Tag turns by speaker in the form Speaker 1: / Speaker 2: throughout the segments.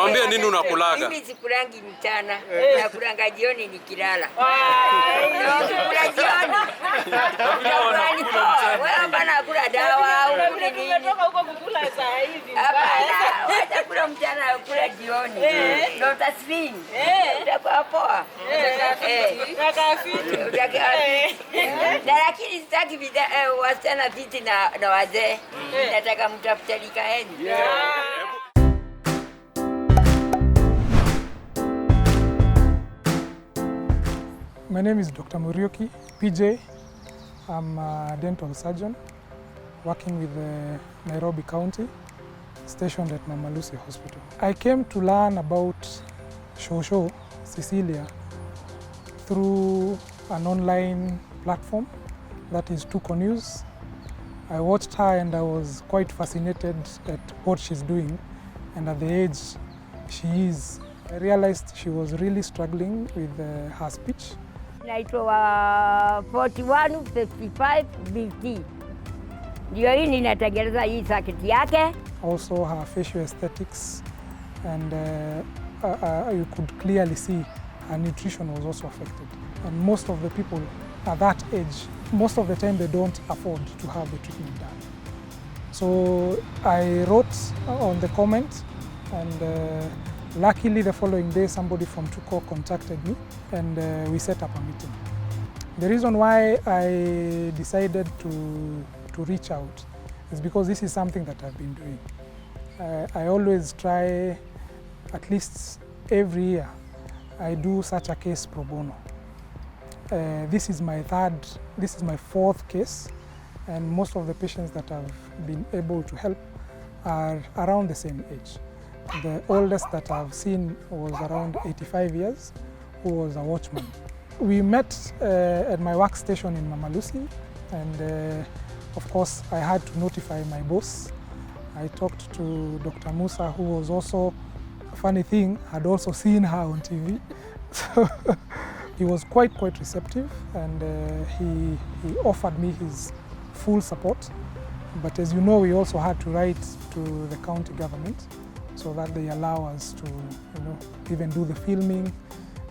Speaker 1: Tuambie nini unakulaga?
Speaker 2: Mimi sikulangi mchana, nakulanga jioni nikilala. Nakula jioni. Wewe bana kula dawa au kula nini?
Speaker 3: Unatoka huko kukula saa hivi.
Speaker 2: Hapana, wacha kula mchana kula jioni. Ndio tasfini. Utakuwa poa. Lakini sitaki wasichana viti na wazee. Nataka mtafuta likaeni.
Speaker 4: My name is Doctor Muriuki, PJ. I'm a dental surgeon working with the Nairobi County, stationed at Mama Lucy Hospital. I came to learn about Shosh Cecilia through an online platform that is Tuko News. I watched her and I was quite fascinated at what she's doing, and at the age she is, I realized she was really struggling with her speech.
Speaker 2: Naitwa 4155 BT. Ndio hii ninatengeneza hii saketi yake.
Speaker 4: Also her facial aesthetics, and you could clearly see her nutrition was also affected. And most of the people at that age, most of the time they don't afford to have the treatment done. So I wrote on the comment, and luckily the following day somebody from Tuko contacted me, and we set up a meeting. The reason why I decided to reach out is because this is something that I've been doing. I always try, at least every year, I do such a case pro bono. This is my fourth case, and most of the patients that I've been able to help are around the same age. The oldest that I've seen was around 85 years, who was a watchman. We met at my workstation in Mama Lucy, and of course I had to notify my boss. I talked to Dr. Musa, who was also, a funny thing, had also seen her on TV. So he was quite receptive, and he offered me his full support. But as you know, we also had to write to the county government so that they allow us to, even do the filming,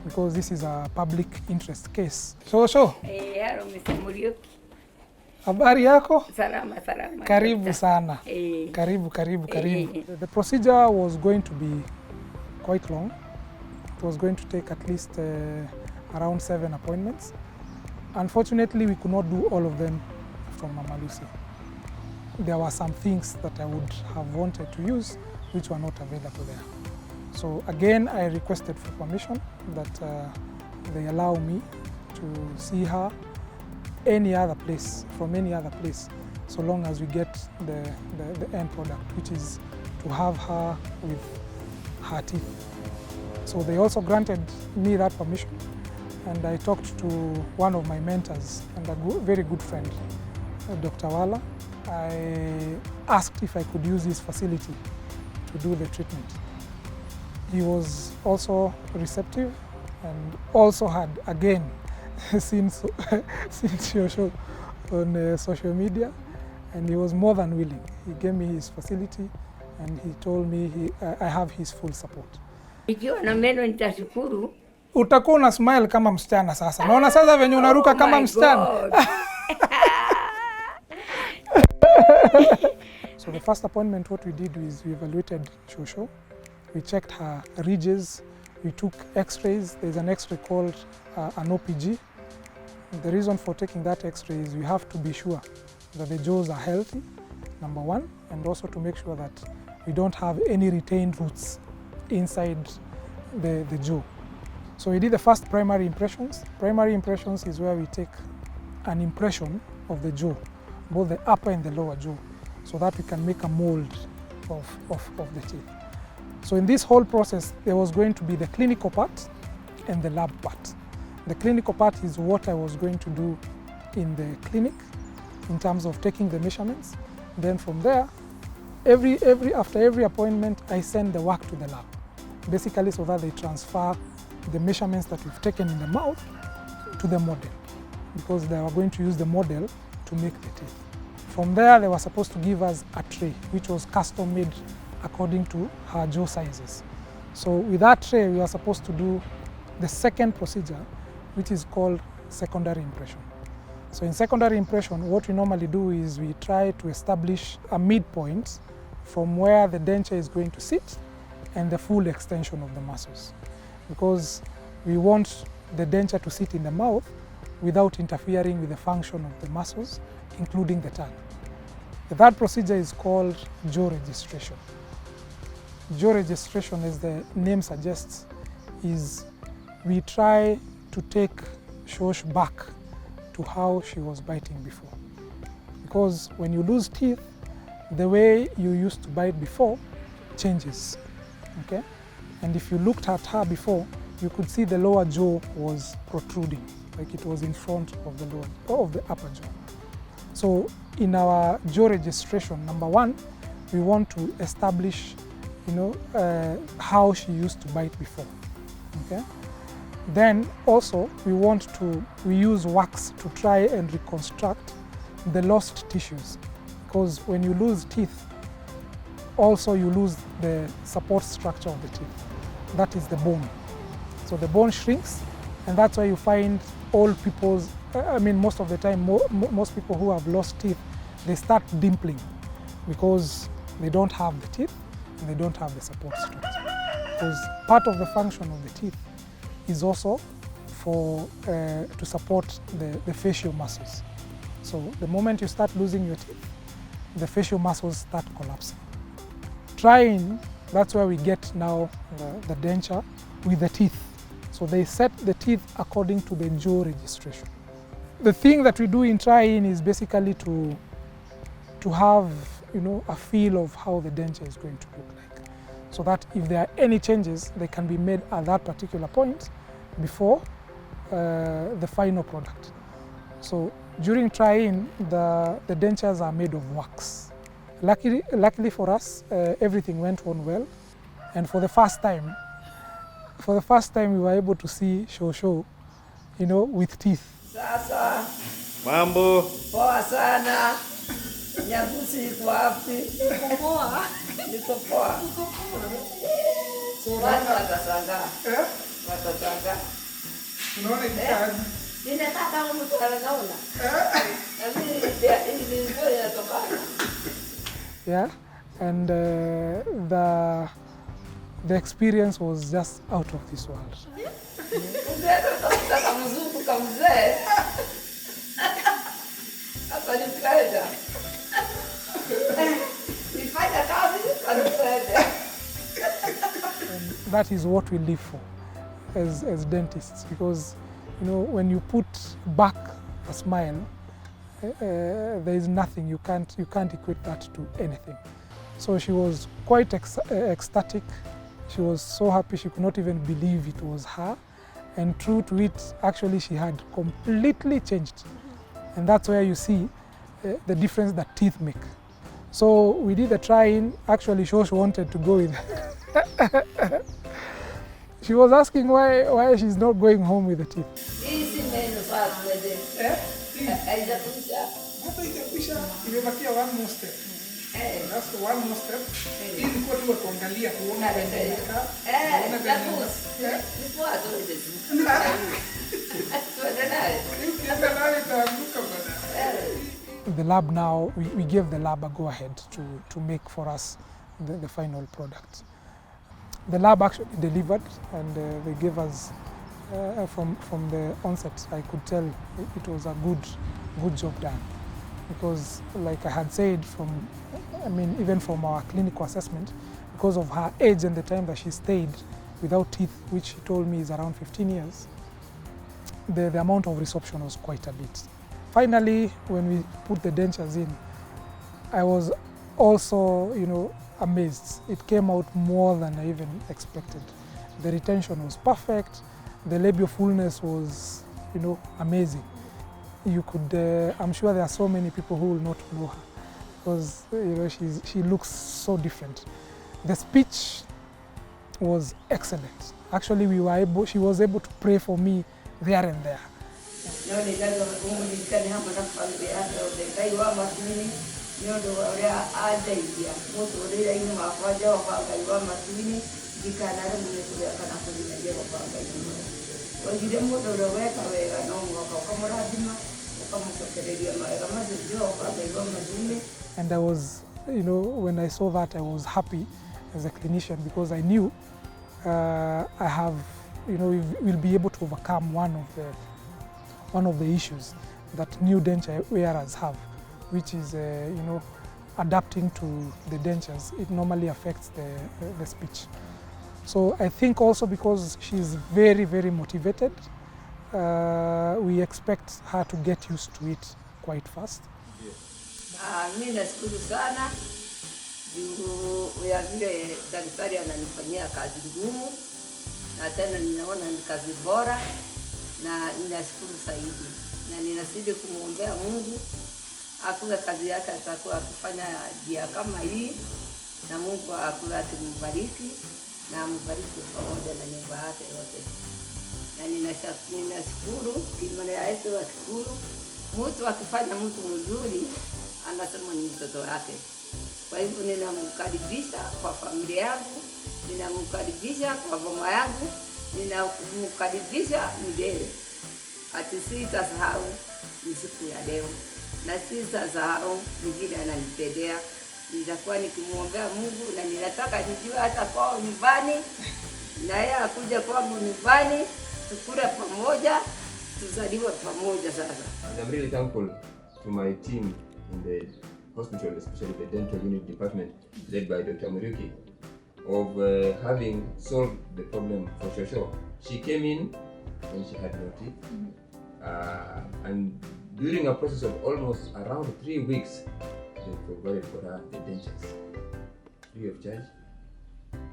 Speaker 4: because this is a public interest case. Shosh.
Speaker 2: Hello, Mr. Muriuki.
Speaker 4: Habari yako?
Speaker 2: Salama.
Speaker 4: Karibu sana. Karibu. The procedure was going to be quite long. It was going to take at least around 7 appointments. Unfortunately, we could not do all of them from Mama Lucy. There were some things that I would have wanted to use which were not available there. So again, I requested for permission that they allow me to see her from any other place, so long as we get the end product, which is to have her with her teeth. So they also granted me that permission, and I talked to one of my mentors and a very good friend, Dr. Wala. I asked if I could use his facility to do the treatment. He was also receptive, and also had, again, seen Shosh on social media, and he was more than willing. He gave me his facility, and he told me I have his full support.
Speaker 2: Ikiwa na meno nitashukuru.
Speaker 4: Utakuwa una smile kama msichana sasa. Naona sasa venye unaruka kama msichana. So the first appointment, what we did is we evaluated Shosh. We checked her ridges. We took x-rays. There's an x-ray called an OPG. The reason for taking that x-ray is we have to be sure that the jaws are healthy, number one, and also to make sure that we don't have any retained roots inside the jaw. So we did the first primary impressions. Primary impressions is where we take an impression of the jaw, both the upper and the lower jaw, so that we can make a mold of the teeth. So in this whole process, there was going to be the clinical part and the lab part. The clinical part is what I was going to do in the clinic in terms of taking the measurements. Then from there, after every appointment, I send the work to the lab, basically so that they transfer the measurements that we've taken in the mouth to the model, because they were going to use the model to make the teeth. From there, they were supposed to give us a tray, which was custom made according to her jaw sizes. So with that tray, we are supposed to do the second procedure, which is called secondary impression. So in secondary impression, what we normally do is we try to establish a midpoint from where the denture is going to sit and the full extension of the muscles, because we want the denture to sit in the mouth without interfering with the function of the muscles, including the tongue. The third procedure is called jaw registration. Jaw registration, as the name suggests, is we try to take Shosh back to how she was biting before. Because when you lose teeth, the way you used to bite before changes, okay? And if you looked at her before, you could see the lower jaw was protruding, like it was in front of the upper jaw. So in our jaw registration, number one, we want to establish, how she used to bite before, okay? Then also we use wax to try and reconstruct the lost tissues, because when you lose teeth, also you lose the support structure of the teeth. That is the bone. So the bone shrinks, and that's why you find most of the time, most people who have lost teeth, they start dimpling because they don't have the teeth and they don't have the support structure. Because part of the function of the teeth is also to support the facial muscles. So the moment you start losing your teeth, the facial muscles start collapsing. Trying, that's where we get now the denture with the teeth. So they set the teeth according to the jaw registration. The thing that we do in trying is basically to have a feel of how the denture is going to look like, so that if there are any changes, they can be made at that particular point before the final product. So during trying, the dentures are made of wax. Luckily for us, everything went on well, and for the first time we were able to see Shosho, with teeth.
Speaker 2: Sasa
Speaker 3: Mambo.
Speaker 2: poa sana. Nyagusi iko wapi?
Speaker 3: Poa.
Speaker 2: Niko poa. Watu watasanga. Watasanga.
Speaker 4: Unaona hitaji?
Speaker 2: Ninataka mtu anaona. Na mimi ili ndio inatokana. Yeah, and the experience was just out of this world. That is what we live for as dentists, because when you put back a smile, there is nothing, you can't equate that to anything. So she was quite ecstatic. She was so happy she could not even believe it was her. And true to it, actually she had completely changed. And that's where you see the difference that teeth make. So we did the try-in. Actually, Shosh wanted to go with her. She was asking why she's not going home with the teeth. One more step. That's the one more step. The lab now, we gave the lab a go-ahead to make for us the final product. The lab actually delivered, and they gave us, from the onset, I could tell it was a good job done. Because like I had said, even from our clinical assessment, because of her age and the time that she stayed without teeth, which she told me is around 15 years, the amount of resorption was quite a bit. Finally, when we put the dentures in, I was also, amazed. It came out more than I even expected. The retention was perfect. The labial fullness was, amazing. You could, I'm sure there are so many people who will not know her, because she looks so different. The speech was excellent. Actually, she was able to pray for me there and there.
Speaker 1: ikanara munekuya kana kulinajia kwamba hiyo wajire moto roweka wega no mwaka ukamuradima ukamusokereria mawega mazio kwamba hiyo mazime.
Speaker 2: And I was, you know, when I saw that, I was happy as a clinician because I knew I have, you know, we'll be able to overcome one of the issues that new denture wearers have, which is, you know, adapting to the dentures. It normally affects the speech. So I think also because she's very, very motivated, we expect her to get used to it quite fast.
Speaker 1: Mimi nashukuru sana juu ya vile daktari ananifanyia kazi ngumu na tena ninaona ni kazi bora na ninashukuru zaidi na ninazidi kumwombea Mungu akuwe kazi yake atakuwa akifanya njia kama hii na Mungu akuwe akimbariki na ambariki pamoja na nyumba yake yote. Na ninashukuru kimana yetu ashukuru mtu akifanya mtu mzuri anasema ni mtoto wake. Kwa hivyo ninamkaribisha kwa familia yangu, ninamkaribisha kwa mama yangu, ninamkaribisha milele. Ati sitasahau ni siku ya leo na sitasahau vile ananipendea. Nitakuwa nikimwombea Mungu na ninataka nijue hata kwao nyumbani na yeye akuja kwangu nyumbani tukule pamoja tuzaliwe pamoja sasa.
Speaker 5: I'm really thankful to my team in the hospital, especially the dental unit department led by Doctor Muriuki, of having solved the problem for Shosho. She came in when she had no teeth, and during a process of almost around 3 weeks, they provided for her the dentures, free of charge,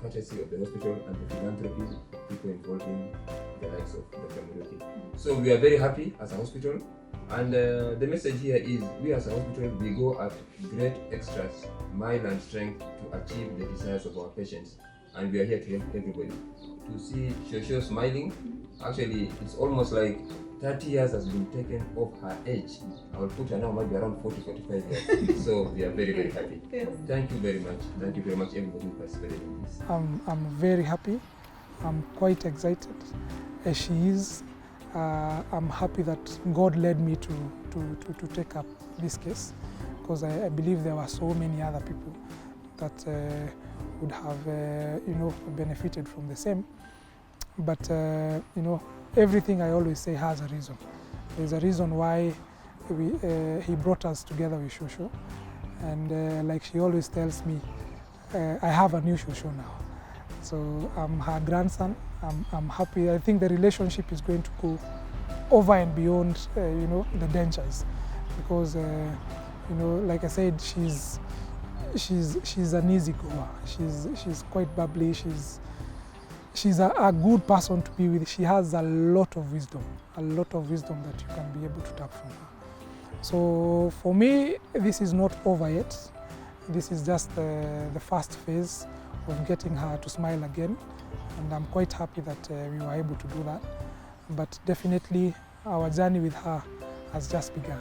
Speaker 5: courtesy of the hospital and the philanthropy of people involved in the likes of Dr. Muriuki. So we are very happy as a hospital. And the message here is, we as a hospital, we go at great extras, mile and strength to achieve the desires of our patients. And we are here to help everybody. To see Shosho smiling, actually it's almost like 30 years has been taken off her age. I will put her now maybe around 40-45 years. So we are very, very happy. Thank you very much. Thank you very much everybody who participated in this.
Speaker 2: I'm very happy. I'm quite excited as she is. I'm happy that God led me to take up this case because I believe there were so many other people that would have you know, benefited from the same. But you know, everything I always say has a reason. There's a reason why he brought us together with Shosho, and like she always tells me, I have a new Shosho now. So I'm her grandson. I'm happy. I think the relationship is going to go over and beyond, you know, the dentures, because you know, like I said, she's an easy goer. She's quite bubbly. She's a good person to be with. She has a lot of wisdom that you can be able to tap from her. So for me, this is not over yet. This is just the first phase of getting her to smile again, and I'm quite happy that we were able to do that. But definitely our journey with her has just begun.